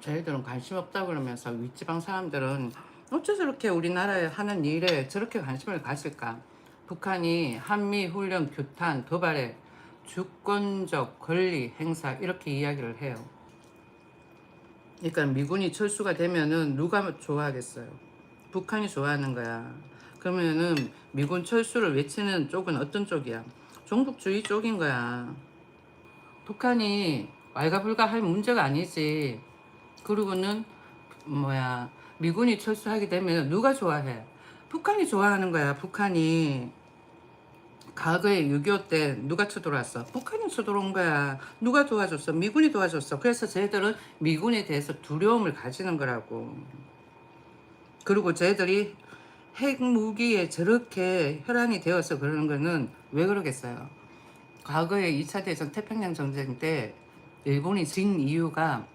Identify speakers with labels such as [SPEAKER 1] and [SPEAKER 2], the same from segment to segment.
[SPEAKER 1] 저희들은 관심 없다 그러면서 윗지방 사람들은 어째 저렇게 우리나라에 하는 일에 저렇게 관심을 가질까? 북한이 한미훈련 규탄 도발에 주권적 권리 행사 이렇게 이야기를 해요. 그러니까 미군이 철수가 되면은 누가 좋아하겠어요? 북한이 좋아하는 거야. 그러면은 미군 철수를 외치는 쪽은 어떤 쪽이야? 종북주의 쪽인 거야. 북한이 왈가불가할 문제가 아니지. 그리고는 뭐야, 미군이 철수하게 되면 누가 좋아해? 북한이 좋아하는 거야. 북한이 과거에 6.25 때 누가 쳐들어왔어? 북한이 쳐들어온 거야. 누가 도와줬어? 미군이 도와줬어. 그래서 쟤들은 미군에 대해서 두려움을 가지는 거라고. 그리고 쟤들이 핵무기에 저렇게 혈안이 되어서 그러는 거는 왜 그러겠어요? 과거에 2차 대전 태평양 전쟁 때 일본이 진 이유가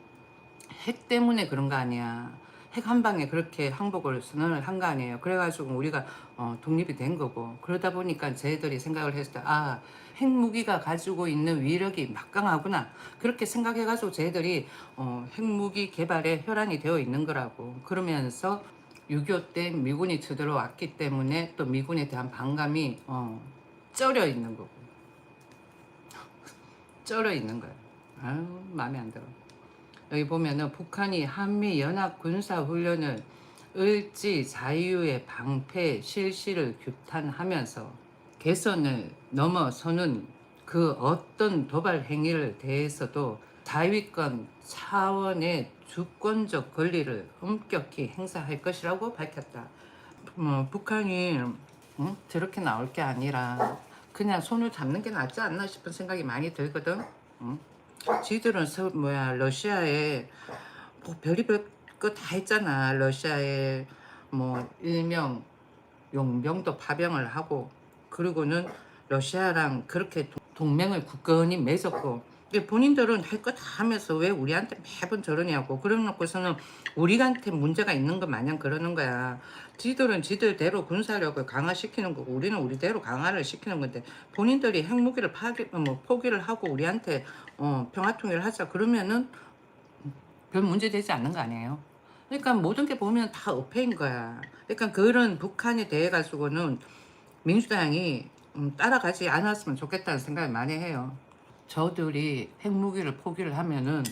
[SPEAKER 1] 핵 때문에 그런 거 아니야. 핵 한 방에 그렇게 항복을 선언을 한 거 아니에요. 그래가지고 우리가 독립이 된 거고. 그러다 보니까 쟤들이 생각을 했을 때, 아, 핵무기가 가지고 있는 위력이 막강하구나. 그렇게 생각해가지고 쟤들이 핵무기 개발에 혈안이 되어 있는 거라고. 그러면서 6.25 때 미군이 쳐들어왔기 때문에 또 미군에 대한 반감이 쩔어 있는 거고. 쩔어 있는 거야. 아유, 마음에 안 들어. 여기 보면은 북한이 한미 연합 군사 훈련을 을지 자유의 방패 실시를 규탄하면서 개선을 넘어서는 그 어떤 도발 행위를 대해서도 자위권 차원의 주권적 권리를 엄격히 행사할 것이라고 밝혔다. 북한이 저렇게 나올 게 아니라 그냥 손을 잡는 게 낫지 않나 싶은 생각이 많이 들거든. 응? 지들은 러시아에 뭐 별의별 거 다 했잖아. 러시아에 뭐 일명 용병도 파병을 하고, 그리고는 러시아랑 그렇게 동맹을 굳건히 맺었고, 근데 본인들은 할 거 다 하면서 왜 우리한테 매번 저러냐고. 그래놓고서는 우리한테 문제가 있는 것 마냥 그러는 거야. 지들은 지들대로 군사력을 강화시키는 거고 우리는 우리대로 강화를 시키는 건데, 본인들이 핵무기를 포기를 하고 우리한테 평화통일을 하자 그러면은 별 문제 되지 않는 거 아니에요? 그러니까 모든 게 보면 다 어폐인 거야. 그러니까 그런 북한에 대해 가지고는 민주당이 따라가지 않았으면 좋겠다는 생각을 많이 해요. 저들이 핵무기를 포기를 하면은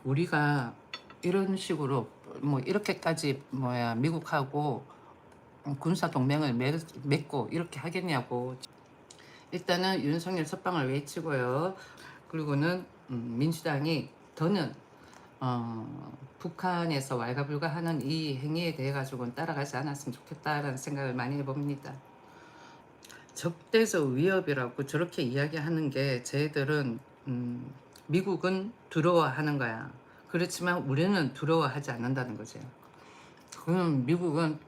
[SPEAKER 1] 우리가 이런 식으로 뭐 이렇게까지 미국하고 군사 동맹을 맺고 이렇게 하겠냐고. 일단은 윤석열 석방을 외치고요. 그리고는 민주당이 더는 북한에서 왈가불가하는 이 행위에 대해 가지고는 따라가지 않았으면 좋겠다라는 생각을 많이 해봅니다. 적대적 위협이라고 저렇게 이야기하는 게 쟤들은 미국은 두려워하는 거야. 그렇지만 우리는 두려워하지 않는다는 거지. 그럼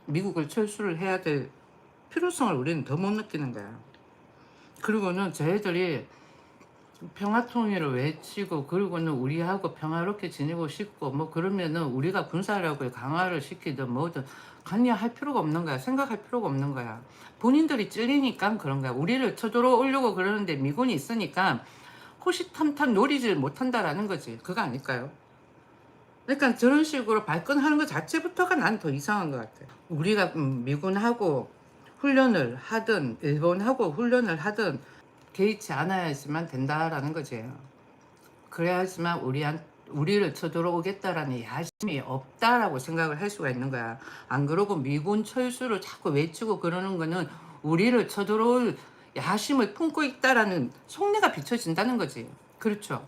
[SPEAKER 1] 미국을 철수를 해야 될 필요성을 우리는 더 못 느끼는 거야. 그리고는 쟤들이 평화통일을 외치고 그리고는 우리하고 평화롭게 지내고 싶고 뭐 그러면은 우리가 군사력을 강화를 시키든 뭐든 관여할 필요가 없는 거야. 생각할 필요가 없는 거야. 본인들이 찔리니까 그런 거야. 우리를 쳐들어오려고 그러는데 미군이 있으니까 호시탐탐 노리질 못한다라는 거지. 그거 아닐까요? 그러니까 저런 식으로 발끈하는 것 자체부터가 난 더 이상한 것 같아. 우리가 미군하고 훈련을 하든 일본하고 훈련을 하든 개의치 않아야지만 된다라는 거지. 그래야지만 우리를 쳐들어오겠다라는 야심이 없다라고 생각을 할 수가 있는 거야. 안 그러고 미군 철수를 자꾸 외치고 그러는 거는 우리를 쳐들어올 야심을 품고 있다라는 속내가 비춰진다는 거지. 그렇죠.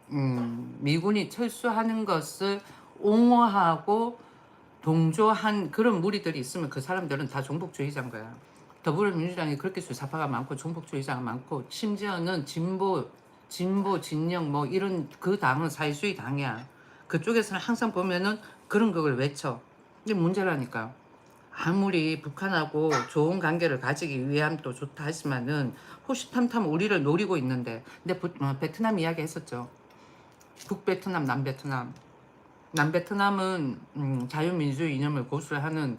[SPEAKER 1] 미군이 철수하는 것을 옹호하고 동조한 그런 무리들이 있으면 그 사람들은 다 종북주의자인 거야. 더불어민주당이 그렇게 주사파가 많고 종북주의자가 많고 심지어는 진영 뭐 이런 그 당은 사회주의 당이야. 그쪽에서는 항상 보면은 그런 걸 외쳐. 이게 문제라니까. 아무리 북한하고 좋은 관계를 가지기 위함도 좋다 하지만은 호시탐탐 우리를 노리고 있는데, 근데 베트남 이야기 했었죠. 북베트남, 남베트남. 남베트남은 자유민주주의 이념을 고수하는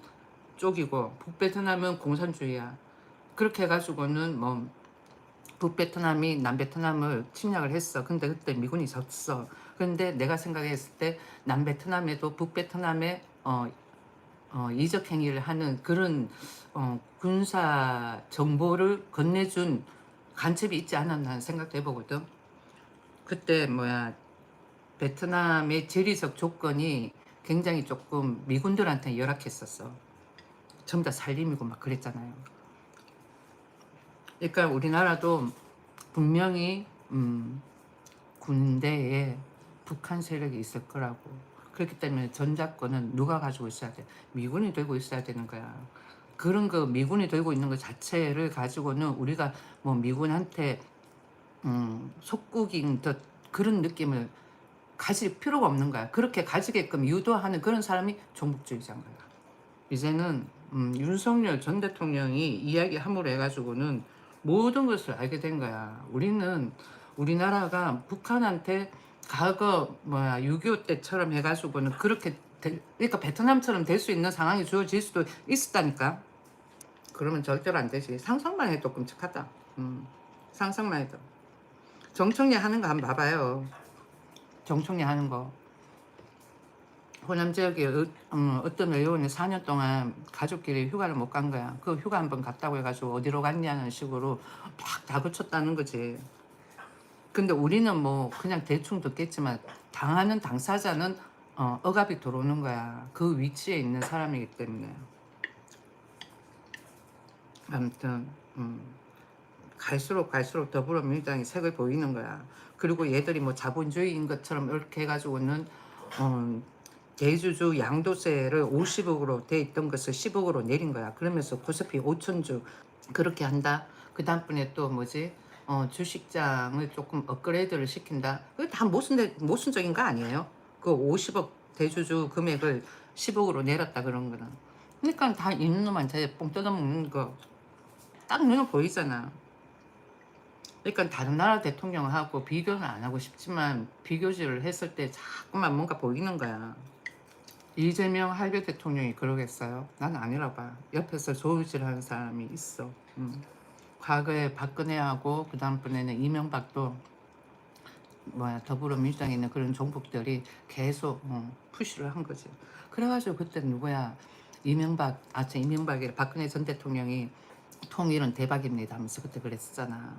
[SPEAKER 1] 쪽이고 북베트남은 공산주의야. 그렇게 해가지고는 뭐 북베트남이 남베트남을 침략을 했어. 근데 그때 미군이 졌어. 근데 내가 생각했을 때 남베트남에도 북베트남에 이적 행위를 하는 그런 군사 정보를 건네준 간첩이 있지 않았나 하는 생각도 해보거든. 그때 뭐야 베트남의 지리적 조건이 굉장히 조금 미군들한테 열악했었어. 전부 다 살림이고 막 그랬잖아요. 그러니까 우리나라도 분명히 군대에 북한 세력이 있을 거라고. 그렇기 때문에 전작권은 누가 가지고 있어야 돼? 미군이 들고 있어야 되는 거야. 그런 거 미군이 들고 있는 것 자체를 가지고는 우리가 뭐 미군한테 속국인 듯 그런 느낌을 가질 필요가 없는 거야. 그렇게 가지게끔 유도하는 그런 사람이 종북주의자인 거야. 이제는 윤석열 전 대통령이 이야기함으로 해가지고는 모든 것을 알게 된 거야. 우리는 우리나라가 북한한테 과거 뭐야 6.25 때처럼 해가지고는 그렇게 그러니까 베트남처럼 될 수 있는 상황이 주어질 수도 있었다니까. 그러면 절대로 안 되지. 상상만 해도 끔찍하다. 상상만 해도. 정청래 하는 거 한번 봐봐요. 정청래 하는 거. 호남 지역에 어떤 의원이 4년 동안 가족끼리 휴가를 못 간 거야. 그 휴가 한번 갔다고 해가지고 어디로 갔냐는 식으로 막 다그쳤다는 거지. 근데 우리는 뭐 그냥 대충 듣겠지만 당하는 당사자는 억압이 들어오는 거야. 그 위치에 있는 사람이기 때문에. 아무튼 갈수록 더불어민주당이 색을 보이는 거야. 그리고 얘들이 뭐 자본주의인 것처럼 이렇게 해가지고는 대주주 양도세를 50억으로 돼 있던 것을 10억으로 내린 거야. 그러면서 코스피 5천주 그렇게 한다. 그 다음번에 또 뭐지? 주식장을 조금 업그레이드를 시킨다. 그게 다 모순적인 거 아니에요? 그 50억 대주주 금액을 10억으로 내렸다 그런 거는. 그러니까 다 있는 놈한테 뽕 뜯어먹는 거 딱 눈에 보이잖아. 그러니까 다른 나라 대통령하고 비교는 안 하고 싶지만 비교질을 했을 때 자꾸만 뭔가 보이는 거야. 이재명 할배 대통령이 그러겠어요? 난 아니라 봐. 옆에서 조울질하는 사람이 있어. 과거에 박근혜하고 그 다음번에는 이명박도 뭐야 더불어민주당에 있는 그런 종북들이 계속 푸시를 한 거지. 그래가지고 그때 누구야 이명박이 박근혜 전 대통령이 통일은 대박입니다 하면서 그때 그랬었잖아.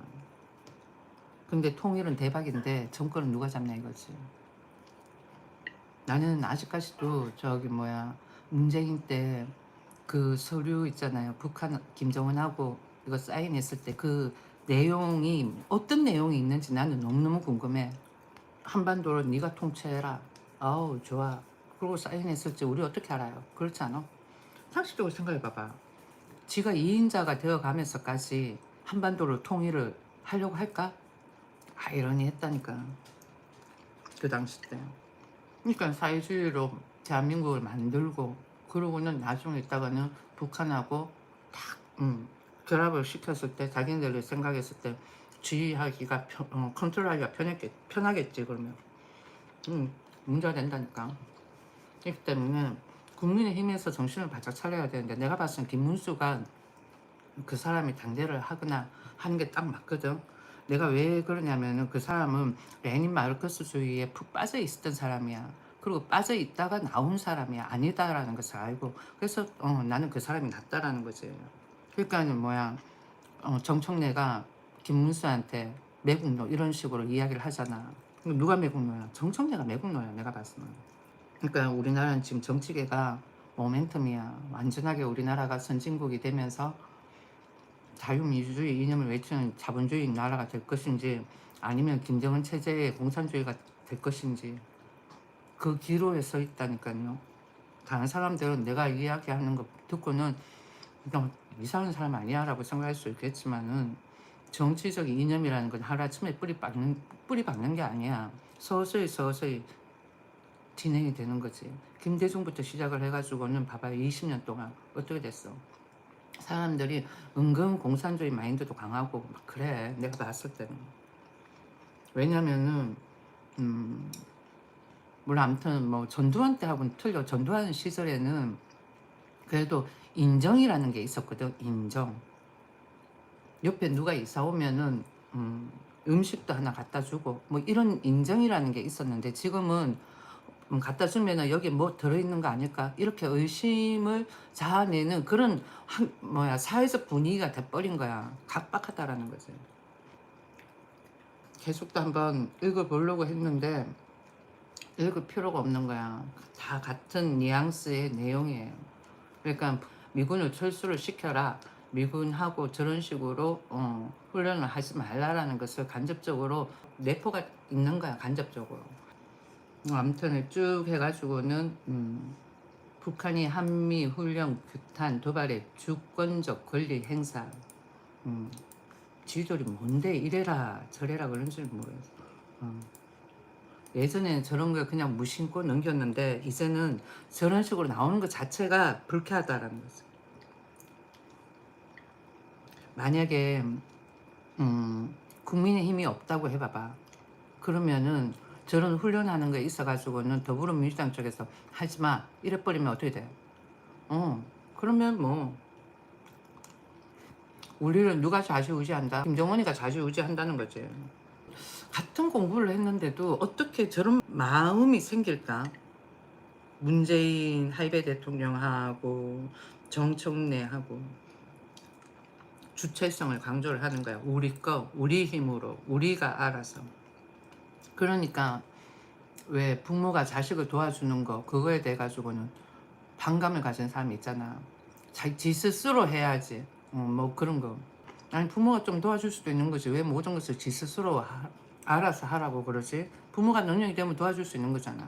[SPEAKER 1] 근데 통일은 대박인데 정권은 누가 잡냐 이거지. 나는 아직까지도 저기 뭐야 문재인 때 그 서류 있잖아요. 북한 김정은하고 이거 사인했을 때 그 내용이 어떤 내용이 있는지 나는 너무너무 궁금해. 한반도를 네가 통치해라. 아우 좋아. 그리고 사인했을지 우리 어떻게 알아요? 그렇지 않아? 상식적으로 생각해봐봐. 지가 2인자가 되어가면서까지 한반도를 통일을 하려고 할까? 아이러니 했다니까. 그 당시 때. 그러니까 사회주의로 대한민국을 만들고 그러고는 나중에 있다가는 북한하고 딱 결합을 시켰을 때 자기네들이 생각했을 때 지휘하기가 컨트롤하기가 편하겠지 그러면 문제가 된다니까. 그렇기 때문에 국민의힘에서 정신을 바짝 차려야 되는데 내가 봤을 땐 김문수가 그 사람이 당대를 하거나 하는 게 딱 맞거든. 내가 왜 그러냐면은 그 사람은 레닌 마르크스주의에 푹 빠져 있었던 사람이야. 그리고 빠져 있다가 나온 사람이야. 아니다라는 것을 알고. 그래서 나는 그 사람이 낫다라는 거지. 그러니까는 뭐야 정청래가 김문수한테 매국노 이런 식으로 이야기를 하잖아. 누가 매국노야? 정청래가 매국노야. 내가 봤을 때. 그러니까 우리나라는 지금 정치계가 모멘텀이야. 완전하게 우리나라가 선진국이 되면서 자유민주주의 이념을 외치는 자본주의 나라가 될 것인지 아니면 김정은 체제의 공산주의가 될 것인지 그 기로에 서 있다니까요. 다른 사람들은 내가 이야기하는 거 듣고는 그냥 이상한 사람 아니야 라고 생각할 수 있겠지만은 정치적 이념이라는 건 하루아침에 뿌리 박는 게 아니야. 서서히 진행이 되는 거지. 김대중부터 시작을 해가지고는 봐봐요. 20년 동안 어떻게 됐어. 사람들이 은근 공산주의 마인드도 강하고 막 그래. 내가 봤을 때는. 왜냐면은 물론 아무튼 뭐 전두환 때하고는 틀려. 전두환 시절에는 그래도 인정이라는 게 있었거든. 인정. 옆에 누가 이사 오면은 음식도 하나 갖다 주고 뭐 이런 인정이라는 게 있었는데 지금은 갖다 주면은 여기 뭐 들어있는 거 아닐까 이렇게 의심을 자아내는 그런 사회적 분위기가 돼버린 거야. 각박하다라는 거지. 계속 또 한번 읽어보려고 했는데 읽을 필요가 없는 거야. 다 같은 뉘앙스의 내용이에요. 그러니까 미군을 철수를 시켜라. 미군하고 저런 식으로 훈련을 하지 말라라는 것을 간접적으로 내포가 있는 거야. 간접적으로. 아무튼 쭉 해가지고는 북한이 한미 훈련 규탄 도발의 주권적 권리 행사 지휘들이 뭔데 이래라 저래라 그런 줄 모르겠어. 예전에는 저런 걸 그냥 무심코 넘겼는데 이제는 저런 식으로 나오는 것 자체가 불쾌하다라는 거죠. 만약에 국민의힘이 없다고 해봐봐. 그러면은 저런 훈련하는 거에 있어가지고는 더불어민주당 쪽에서 하지마 이래버리면 어떻게 돼? 그러면 뭐 우리를 누가 좌지우지한다? 김정은이가 좌지우지한다는 거지. 같은 공부를 했는데도 어떻게 저런 마음이 생길까? 문재인 하이베 대통령하고 정청래하고 주체성을 강조를 하는 거야. 우리 거, 우리 힘으로, 우리가 알아서. 그러니까 왜 부모가 자식을 도와주는 거 그거에 대해 가지고는 반감을 가진 사람이 있잖아. 지 스스로 해야지. 뭐 그런 거. 아니 부모가 좀 도와줄 수도 있는 거지. 왜 모든 것을 지 스스로 알아서 하라고 그러지? 부모가 능력이 되면 도와줄 수 있는 거잖아.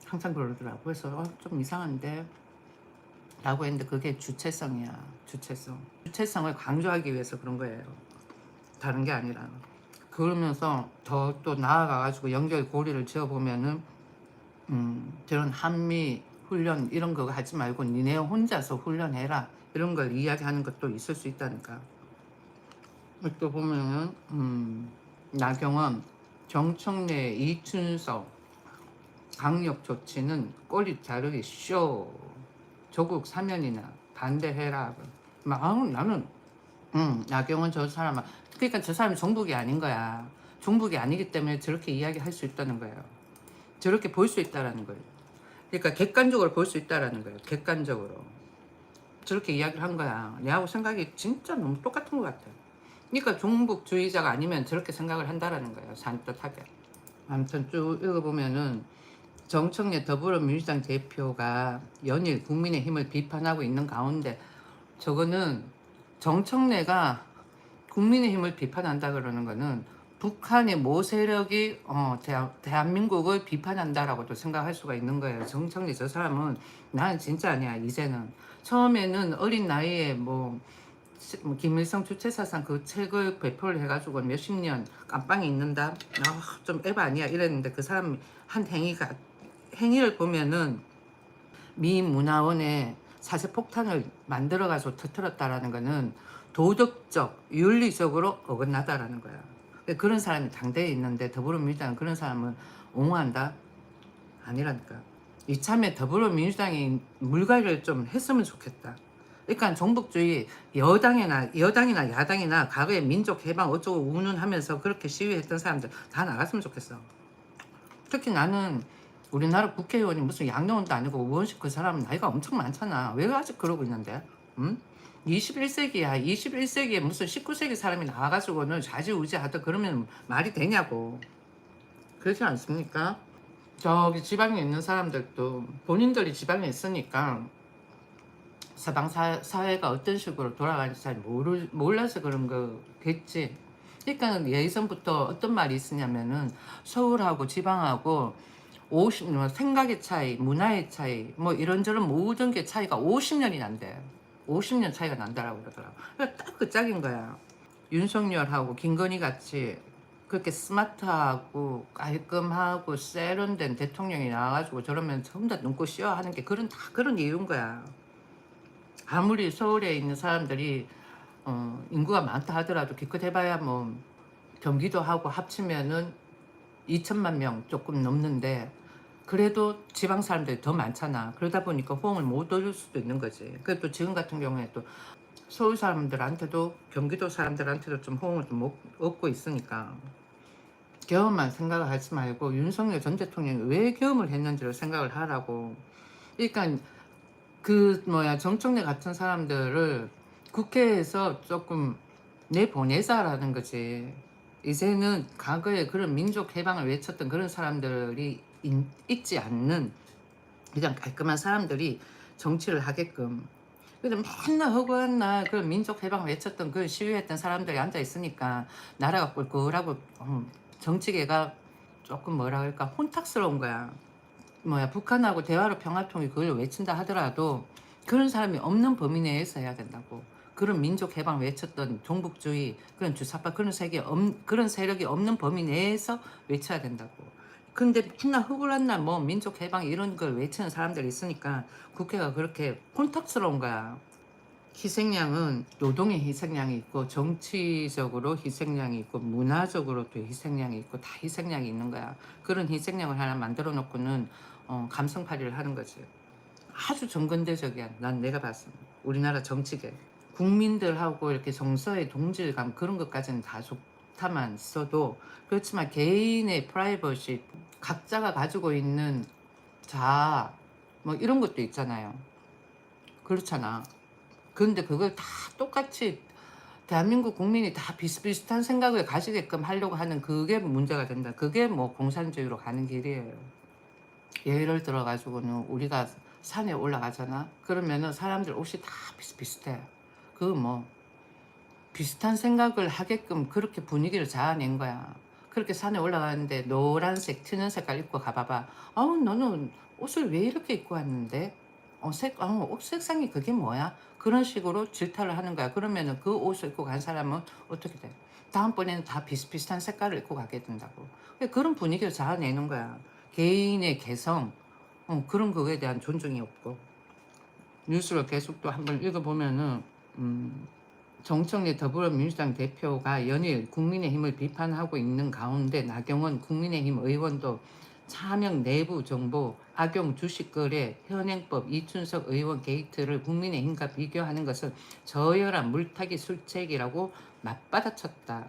[SPEAKER 1] 항상 그러더라고. 그래서 좀 이상한데 라고 했는데 그게 주체성이야. 주체성을 강조하기 위해서 그런 거예요. 다른 게 아니라. 그러면서 더 또 나아가가지고 연결고리를 지어보면은 저런 한미 훈련 이런 거 하지 말고 니네 혼자서 훈련해라 이런 걸 이야기하는 것도 있을 수 있다니까. 또 보면은 나경원, 정청래, 이춘석 강력 조치는 꼬리 자르기 쇼. 조국 사면이나 반대해라. 나는 나경원 저 사람 그러니까 저 사람이 종북이 아닌 거야. 종북이 아니기 때문에 저렇게 이야기할 수 있다는 거예요. 저렇게 볼 수 있다라는 거예요. 그러니까 객관적으로 볼 수 있다라는 거예요. 객관적으로 저렇게 이야기를 한 거야. 내하고 생각이 진짜 너무 똑같은 것 같아. 그러니까 종북주의자가 아니면 저렇게 생각을 한다라는 거예요. 산뜻하게. 아무튼 쭉 읽어보면은 정청래 더불어민주당 대표가 연일 국민의힘을 비판하고 있는 가운데 저거는 정청래가 국민의힘을 비판한다 그러는 거는 북한의 모 세력이 대한민국을 비판한다라고도 생각할 수가 있는 거예요. 정청래 저 사람은 나는 진짜 아니야. 이제는 처음에는 어린 나이에 뭐 김일성 주체사상 그 책을 배포를 해가지고 몇십 년 깜빵에 있는다. 좀 에바 아니야 이랬는데 그 사람 한 행위를 보면은 미 문화원에 사세폭탄을 만들어가지고 터뜨렸다라는 거는 도덕적, 윤리적으로 어긋나다라는 거야. 그런 사람이 당대에 있는데 더불어민주당은 그런 사람을 옹호한다? 아니라니까. 이참에 더불어민주당이 물갈이를 좀 했으면 좋겠다. 그러니까 종북주의 여당이나 야당이나 과거에 민족해방 어쩌고 운운하면서 그렇게 시위했던 사람들 다 나갔으면 좋겠어. 특히 나는 우리나라 국회의원이 무슨 양용원도 아니고 우원식 그 사람은 나이가 엄청 많잖아. 왜 아직 그러고 있는데? 응? 21세기야. 21세기에 무슨 19세기 사람이 나와가지고는 좌지우지하다 그러면 말이 되냐고. 그렇지 않습니까? 저기 지방에 있는 사람들도 본인들이 지방에 있으니까 서방 사회가 어떤 식으로 돌아가는지 잘 몰라서 그런 거겠지. 그러니까 예전부터 어떤 말이 있으냐면은 서울하고 지방하고 생각의 차이, 문화의 차이, 뭐 이런저런 모든 게 차이가 50년이 난대. 50년 차이가 난다라고 그러더라고. 그러니까 딱 그 짝인 거야. 윤석열하고 김건희 같이 그렇게 스마트하고 깔끔하고 세련된 대통령이 나와가지고 저러면 전부 다 눈꽃 씌워 하는 게 다 그런 이유인 거야. 아무리 서울에 있는 사람들이 인구가 많다 하더라도 기껏 해봐야 뭐 경기도하고 합치면은 2천만 명 조금 넘는데 그래도 지방 사람들이 더 많잖아. 그러다 보니까 호응을 못 얻을 수도 있는 거지. 그또 지금 같은 경우에 또 서울 사람들한테도 경기도 사람들한테도 좀 호응을 좀 얻고 있으니까 계엄만 생각을 하지 말고 윤석열 전 대통령이 왜 계엄을 했는지를 생각을 하라고. 그러니까 정청래 같은 사람들을 국회에서 조금 내보내자라는 거지. 이제는 과거에 그런 민족 해방을 외쳤던 그런 사람들이 있지 않는 그냥 깔끔한 사람들이 정치를 하게끔. 근데 맨날 허구한 날 그런 민족 해방을 외쳤던 그 시위했던 사람들이 앉아 있으니까 나라가 꿀꿀하고 정치계가 조금 뭐라 그럴까 혼탁스러운 거야. 북한하고 대화로 평화통일 그걸 외친다 하더라도 그런 사람이 없는 범위 내에서 해야 된다고. 그런 민족 해방 외쳤던 종북주의 그런 주사파 그런 세력이 없는 범위 내에서 외쳐야 된다고. 근데 맨날 허구란 날 뭐 민족 해방 이런 걸 외치는 사람들이 있으니까 국회가 그렇게 혼탁스러운 거야. 희생양은 노동의 희생양이 있고 정치적으로 희생양이 있고 문화적으로도 희생양이 있고 다 희생양이 있는 거야. 그런 희생양을 하나 만들어 놓고는 감성팔이를 하는 거지. 아주 정근대적이야. 난 내가 봤을 때 우리나라 정치계 국민들하고 이렇게 정서의 동질감 그런 것까지는 다 좋다만 있어도 그렇지만 개인의 프라이버시 각자가 가지고 있는 자아 뭐 이런 것도 있잖아요. 그렇잖아. 그런데 그걸 다 똑같이 대한민국 국민이 다 비슷비슷한 생각을 가지게끔 하려고 하는 그게 문제가 된다. 그게 뭐 공산주의로 가는 길이에요. 예를 들어 가지고는 우리가 산에 올라가잖아. 그러면은 사람들 옷이 다 비슷비슷해. 그 뭐 비슷한 생각을 하게끔 그렇게 분위기를 잡아낸 거야. 그렇게 산에 올라가는데 노란색 튀는 색깔 입고 가봐봐. 아우 너는 옷을 왜 이렇게 입고 왔는데? 옷 색상이 그게 뭐야? 그런 식으로 질타를 하는 거야. 그러면은 그 옷을 입고 간 사람은 어떻게 돼? 다음번에는 다 비슷비슷한 색깔을 입고 가게 된다고. 그런 분위기를 잡아내는 거야. 개인의 개성, 그런 거에 대한 존중이 없고. 뉴스를 계속 또 한번 읽어보면은, 정청래 더불어민주당 대표가 연일 국민의힘을 비판하고 있는 가운데 나경원 국민의힘 의원도 차명 내부 정보, 악용 주식거래, 현행법, 이춘석 의원 게이트를 국민의힘과 비교하는 것은 저열한 물타기 술책이라고 맞받아쳤다.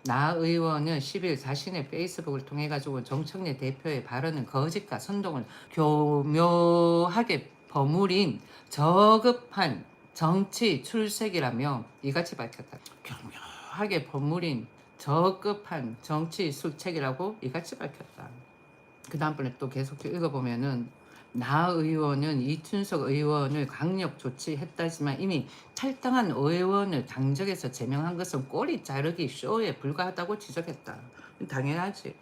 [SPEAKER 1] 나 의원은 10일 자신의 페이스북을 통해 가지고 정청래 대표의 발언은 거짓과 선동을 교묘하게 버무린 저급한 정치 출색이라며 이같이 밝혔다. 교묘하게 버무린 저급한 정치 출책이라고 이같이 밝혔다. 그 다음번에 또 계속 읽어보면은 나 의원은 이춘석 의원을 강력 조치했다지만 이미 탈당한 의원을 당적에서 제명한 것은 꼬리 자르기 쇼에 불과하다고 지적했다. 당연하지.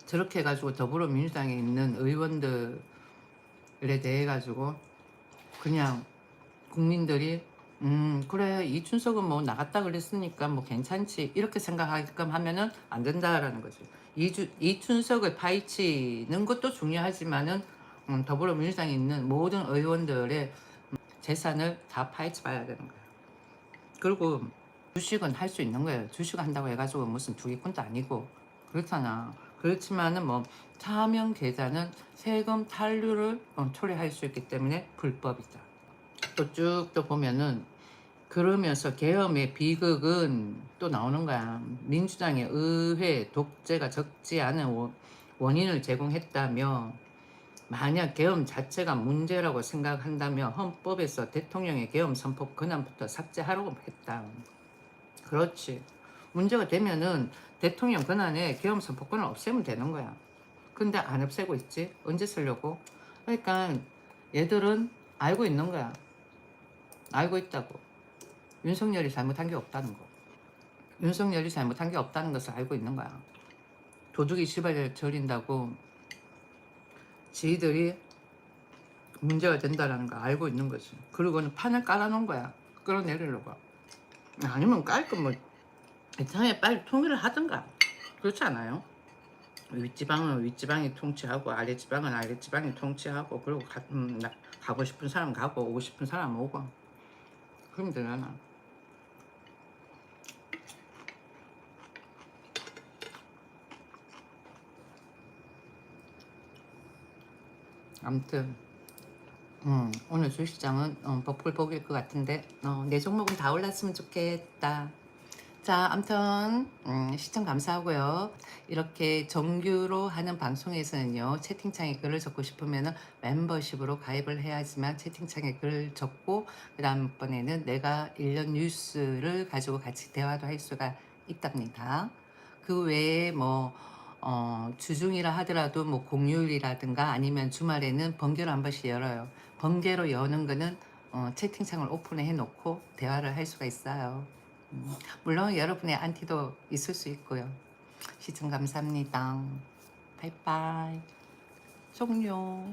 [SPEAKER 1] 저렇게 해가지고 더불어민주당에 있는 의원들에 대해 가지고 그냥 국민들이 그래 이춘석은 뭐 나갔다 그랬으니까 뭐 괜찮지 이렇게 생각하게끔 하면은 안 된다라는 거지. 이춘석을 파헤치는 것도 중요하지만은 더불어민주당에 있는 모든 의원들의 재산을 다 파헤쳐 봐야 되는 거예요. 그리고 주식은 할 수 있는 거예요. 주식 한다고 해가지고 무슨 투기꾼도 아니고 그렇잖아. 그렇지만은 뭐 차명 계좌는 세금 탈루를 초래할 수 있기 때문에 불법이다. 또 쭉 또 보면은 그러면서 계엄의 비극은 또 나오는 거야. 민주당의 의회 독재가 적지 않은 원인을 제공했다며 만약 계엄 자체가 문제라고 생각한다면 헌법에서 대통령의 계엄 선포 권한부터 삭제하라고 했다. 그렇지. 문제가 되면은 대통령 권한에 계엄 선포권을 없애면 되는 거야. 근데 안 없애고 있지. 언제 쓰려고? 그러니까 얘들은 알고 있는 거야. 알고 있다고. 윤석열이 잘못한 게 없다는 거. 윤석열이 잘못한 게 없다는 것을 알고 있는 거야. 도둑이 시발을 저린다고 지희들이 문제가 된다는 거 알고 있는 거지. 그리고는 판을 깔아놓은 거야. 끌어내리려고. 아니면 깔끔 뭐 이참에 빨리 통일을 하든가. 그렇지 않아요? 윗지방은 윗지방이 통치하고 아랫지방은 아랫지방이 통치하고 그리고 가고 싶은 사람 가고 오고 싶은 사람 오고 그러면 되잖아. 아무튼 오늘 주시장은 복불복일 것 같은데 내 종목은 다 올랐으면 좋겠다. 자, 아무튼 시청 감사하고요. 이렇게 정규로 하는 방송에서는요. 채팅창에 글을 적고 싶으면 멤버십으로 가입을 해야지만 채팅창에 글을 적고 그 다음번에는 내가 일련 뉴스를 가지고 같이 대화도 할 수가 있답니다. 그 외에 뭐 주중이라 하더라도 뭐 공휴일이라든가 아니면 주말에는 번개로 한 번씩 열어요. 번개로 여는 거는 채팅창을 오픈해 놓고 대화를 할 수가 있어요. 물론 여러분의 안티도 있을 수 있고요. 시청 감사합니다. 바이바이. 종료.